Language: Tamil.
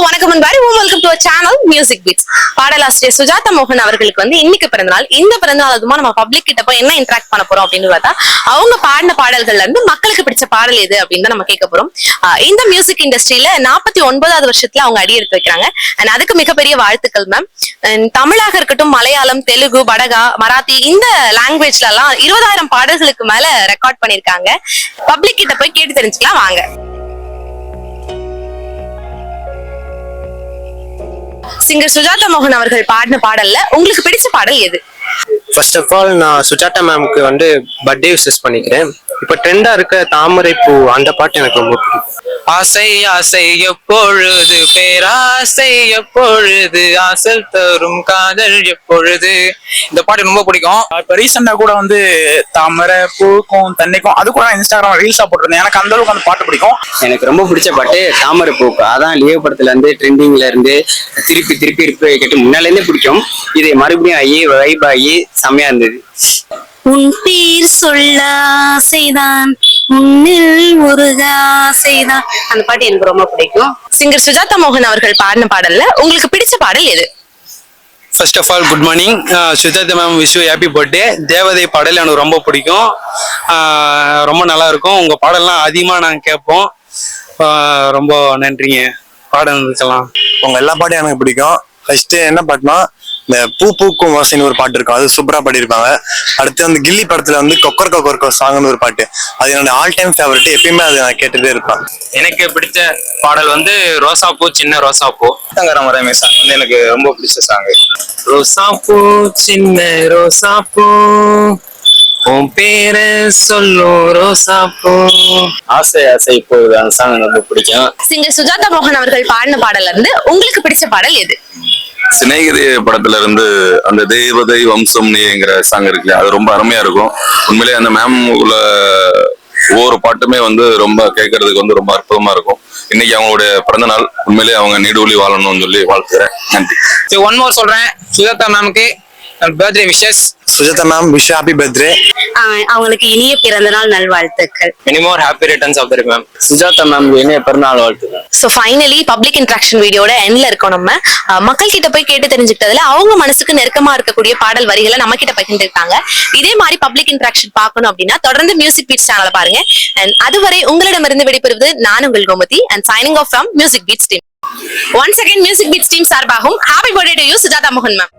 வணக்கம் and welcome to channel music beats. பாடலாசிரியர் சுஜாதா மோகன் அவர்களுக்கு இன்னைக்கு பிறந்தநாள். இந்த பிறந்தநாள் அதுமா நம்ம பப்ளிக் கிட்ட போய் என்ன இன்டராக்ட் பண்ண போறோம் அப்படின்னு பார்த்தா, அவங்க பாடின பாடல்கள்ல இருந்து மக்களுக்கு பிடிச்ச பாடல் எது அப்படின்னு நம்ம கேட்க போறோம். இந்த மியூசிக் இண்டஸ்ட்ரியில 49வது வருஷத்துல அவங்க அடி எடுத்து வைக்கிறாங்க. அண்ட் அதுக்கு மிகப்பெரிய வாழ்த்துக்கள் மேம். தமிழாக இருக்கட்டும், மலையாளம், தெலுங்கு, படகா, மராத்தி இந்த லாங்குவேஜ்ல எல்லாம் 20,000 பாடல்களுக்கு மேல ரெக்கார்ட் பண்ணிருக்காங்க. பப்ளிக் கிட்ட போய் கேட்டு தெரிஞ்சுக்கலாம் வாங்க. சிங்கர் சுஜாதா மோகன் அவர்கள் பாடின பாடல்ல உங்களுக்கு பிடிச்ச பாடல் எது? ஃபர்ஸ்ட் ஆஃப் ஆல் நான் சுஜாதா மேம்க்கு பர்த்டே விஷஸ் பண்ணிக்கிறேன். இப்ப ட்ரெண்டா இருக்க தாமரை பூ அந்த பாட்டு எனக்கு ரொம்ப பிடிக்கும். ஆசை ஆசை எப்பொழுது பேராசை எப்பொழுது ஆசல் தரும் காதல் எப்பொழுது இந்த பாட்டு ரொம்ப பிடிக்கும். இப்ப ரீசெண்டா கூட தாமரை பூக்கும் தண்ணிக்கும் அது கூட இன்ஸ்டாகிராம் ரீல்ஸா போட்டிருந்தேன். எனக்கு அந்த அளவுக்கு அந்த பாட்டு பிடிக்கும். எனக்கு ரொம்ப பிடிச்ச பாட்டு தாமரை பூக்கு. அதான் லியோ படத்துல இருந்து ட்ரெண்டிங்ல இருந்து திருப்பி திருப்பி கேட்டு முன்னால இருந்தே பிடிக்கும். இதை மறுபடியும் ஆகி வைப் ஆகி செம்மையா இருந்தது. உன் பேர் சொல்ல ஆசைதான், உன்னில் ஒரு ஆசைதான், அந்த பாட்டு எனக்கு ரொம்ப பிடிக்கும். சிங்கர் சுஜாதா மோகன் அவர்கள் பாடின பாடல்ல உங்களுக்கு பிடிச்ச பாடல் எது? First of all good morning. Sujatha ma'am wish you happy birthday. தேவதை பாடல் எனக்கு ரொம்ப பிடிக்கும், ரொம்ப நல்லா இருக்கும். உங்க பாடல்லாம் அதிகமாக நாங்கள் கேட்போம். ரொம்ப நன்றிங்க பாடலுக்கெல்லாம். உங்க எல்லா பாட்டும் எனக்கு பிடிக்கும். ஃபர்ஸ்ட் என்ன பாட்டுனா இந்த பூ பூக்கும் வாசைன்னு ஒரு பாட்டு இருக்கும், அது சூப்பரா பாடியிருப்பாங்க. அடுத்து கில்லி படத்துல கொக்கர் கொக்கர் சாங்னு ஒரு பாட்டு, அது என்னோட ஆல் டைம் ஃபேவரட். எப்பயுமே அதை நான் கேட்டுட்டே இருப்பேன். எனக்கு பிடிச்ச பாடல் ரோசாப்பூ சின்ன ரோசாப்பூ ரமே சாங் எனக்கு ரொம்ப பிடிச்ச சாங். ரோசாப்பூ சின்ன ரோசாப்பூ உன் பேர சொல்லும் ரோசாப்பூ ஆசை ஆசை இப்போது அந்த சாங் ரொம்ப பிடிக்கும். சிங்கர் சுஜாதா மோகன் அவர்கள் பாடின பாடல்ல இருந்து உங்களுக்கு பிடிச்ச பாடல் எது? சிநேகிதி படத்துல இருந்து அந்த தேவதை வம்சம் நீங்கிற சாங் இருக்கு, அது ரொம்ப அருமையா இருக்கும். உண்மையிலேயே அந்த மேம் உள்ள ஒவ்வொரு பாட்டுமே ரொம்ப கேட்கறதுக்கு ரொம்ப அற்புதமா இருக்கும். இன்னைக்கு அவங்களுடைய பிறந்த நாள். உண்மையிலேயே அவங்க நீடூழி வாழணும்னு சொல்லி வாழ்த்துறேன். நன்றி. ஒன் மோர் சொல்றேன், சுஜாதா மேம்க்கு birthday wishes. Sujatha ma'am wish happy birthday. அவங்களுக்கு இனிய பிறந்த நாள் நல்வாழ்த்துக்கள். Many more happy returns of the day ma'am. Sujatha ma'am இனிய பிறந்தநாள் வாழ்த்துக்கள். சோ ஃபைனலி பப்ளிக் இன்டராக்ஷன் வீடியோட எண்ட்ல இருக்கோம். நம்ம மக்கள் கிட்ட போய் கேட்டு தெரிஞ்சுக்கிட்டதுல அவங்க மனசுக்கு நெருக்கமா இருக்கக்கூடிய பாடல் வரிகளை நம்ம கிட்ட பகிர்ந்துருக்காங்க. இதே மாதிரி பப்ளிக் இன்டராக்ஷன் பார்க்கணும் அப்படின்னா தொடர்ந்து மியூசிக் பீட்ஸ் சேனலை பாருங்க. அண்ட் அதுவரை உங்களிடமிருந்து விடைபெறுவது நான் உங்கள் Gomathi and signing off from music beats team. Once again music beats team சார்பாகவும் happy birthday to you Sujatha மோகன் மேம்.